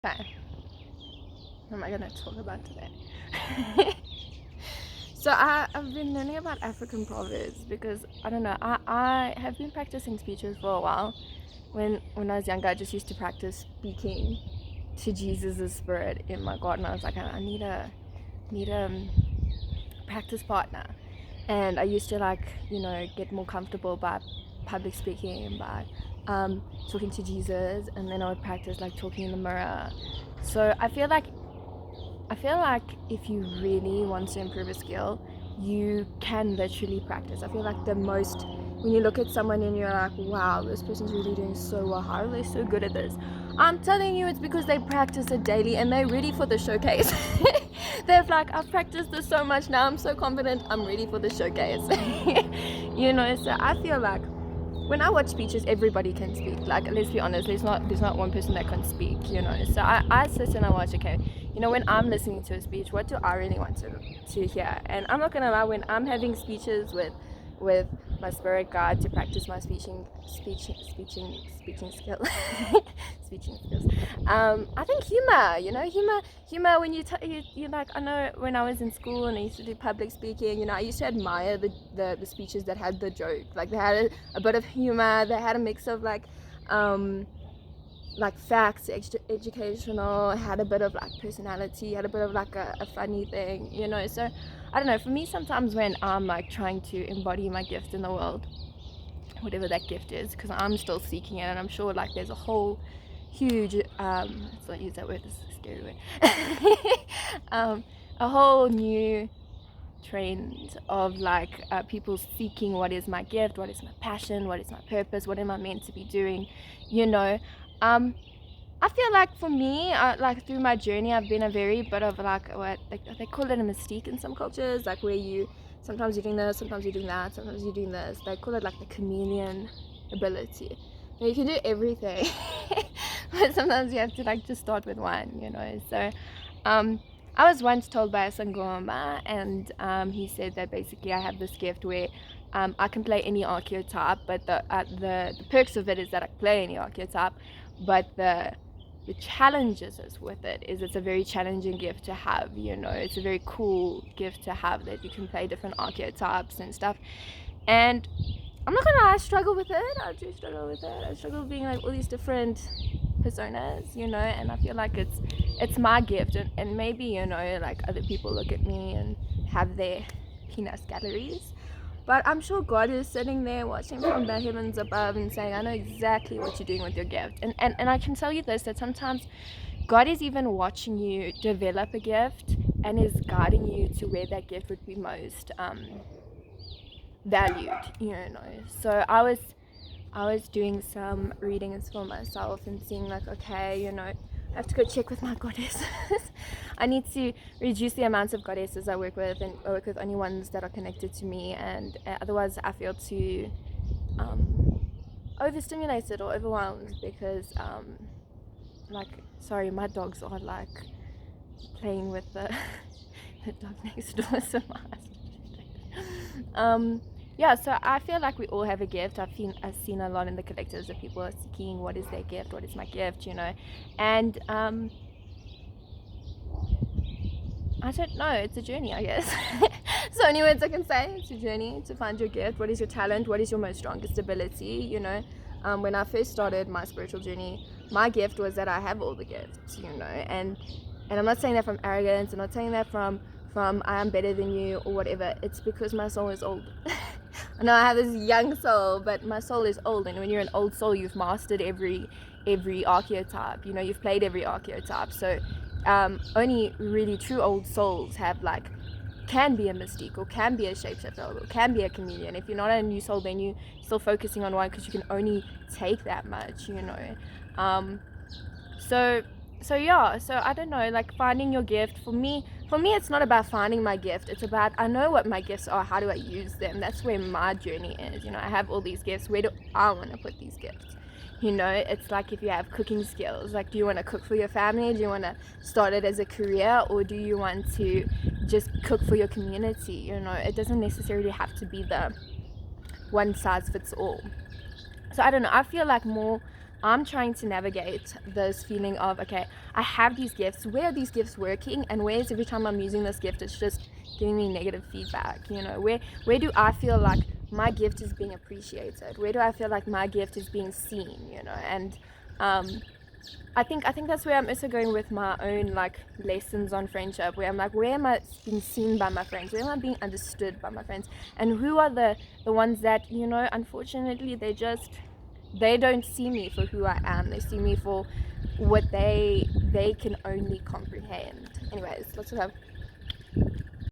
Okay, what am I gonna talk about today? So I've been learning about African proverbs because I don't know. I have been practicing speeches for a while. When I was younger, I just used to practice speaking to Jesus' spirit in my garden. I was like, I need a practice partner, and I used to get more comfortable by public speaking and by talking to Jesus, and then I would practice like talking in the mirror. So I feel like if you really want to improve a skill, you can literally practice. I feel like when you look at someone and you're like, wow, this person's really doing so well, how are they so good at this? I'm telling you, it's because they practice it daily and they're ready for the showcase. They're like, I've practiced this so much now, I'm so confident, I'm ready for the showcase. So I feel like when I watch speeches, everybody can speak. Like, let's be honest, there's not one person that can speak. So I sit and I watch, okay, when I'm listening to a speech, what do I really want to hear? And I'm not gonna lie, when I'm having speeches with my spirit guide to practice my speaking skill speaking skills. I think humor when you like, I know when I was in school and I used to do public speaking, I used to admire the speeches that had the joke, like they had a bit of humor, they had a mix of like facts, educational, had a bit of like personality, had a bit of like a funny thing. So I don't know, for me sometimes when I'm like trying to embody my gift in the world, whatever that gift is, because I'm still seeking it, and I'm sure like there's a whole huge let's not use that word, this is a scary word. A whole new trend of like people seeking what is my gift, what is my passion, what is my purpose, what am I meant to be doing, you know um I feel like for me, like through my journey, I've been a very bit of like what they call it a mystique in some cultures, like where you sometimes you're doing this, sometimes you're doing that, sometimes you're doing this. They call it like the chameleon ability. Now, you can do everything, but sometimes you have to like just start with one. So, um, I was once told by a Sangoma, and he said that basically I have this gift where I can play any archetype, but the perks of it is that I play any archetype, but the challenges is with it is it's a very challenging gift to have. It's a very cool gift to have, that you can play different archetypes and stuff. And I'm not gonna lie, I struggle with it. I do struggle with it. I struggle being like all these different personas, and I feel like it's my gift, and maybe like other people look at me and have their penis galleries, but I'm sure God is sitting there watching from the heavens above and saying, I know exactly what you're doing with your gift. And I can tell you this, that sometimes God is even watching you develop a gift and is guiding you to where that gift would be most valued. So I was doing some readings for myself and seeing like, okay, I have to go check with my goddesses. I need to reduce the amounts of goddesses I work with, and I work with only ones that are connected to me, and otherwise I feel too overstimulated or overwhelmed because like, sorry, my dogs are like playing with the the dog next door, so yeah, so I feel like we all have a gift. I've seen a lot in the collectives that people are seeking what is their gift, what is my gift. And I don't know, it's a journey, I guess. So many words I can say. It's a journey to find your gift. What is your talent? What is your most strongest ability? When I first started my spiritual journey, my gift was that I have all the gifts, and I'm not saying that from arrogance. I'm not saying that from I am better than you or whatever. It's because my soul is old. I know I have this young soul, but my soul is old, and when you're an old soul, you've mastered every archetype. You've played every archetype. So only really true old souls can be a mystique, or can be a shapeshifter, or can be a chameleon. If you're not a new soul, then you're still focusing on one, because you can only take that much. So yeah, so I don't know, like finding your gift, for me it's not about finding my gift. It's about, I know what my gifts are, how do I use them? That's where my journey is. I have all these gifts, where do I want to put these gifts? It's like, if you have cooking skills, like, do you want to cook for your family? Do you want to start it as a career, or do you want to just cook for your community? It doesn't necessarily have to be the one size fits all. So I don't know, I feel like more I'm trying to navigate this feeling of, okay, I have these gifts. Where are these gifts working? And where's every time I'm using this gift, it's just giving me negative feedback? You know, where do I feel like my gift is being appreciated? Where do I feel like my gift is being seen? You know, and I think that's where I'm also going with my own like lessons on friendship, where I'm like, where am I being seen by my friends? Where am I being understood by my friends? And who are the ones that, you know, unfortunately they don't see me for who I am. They see me for what they can only comprehend. Anyways, lots of love.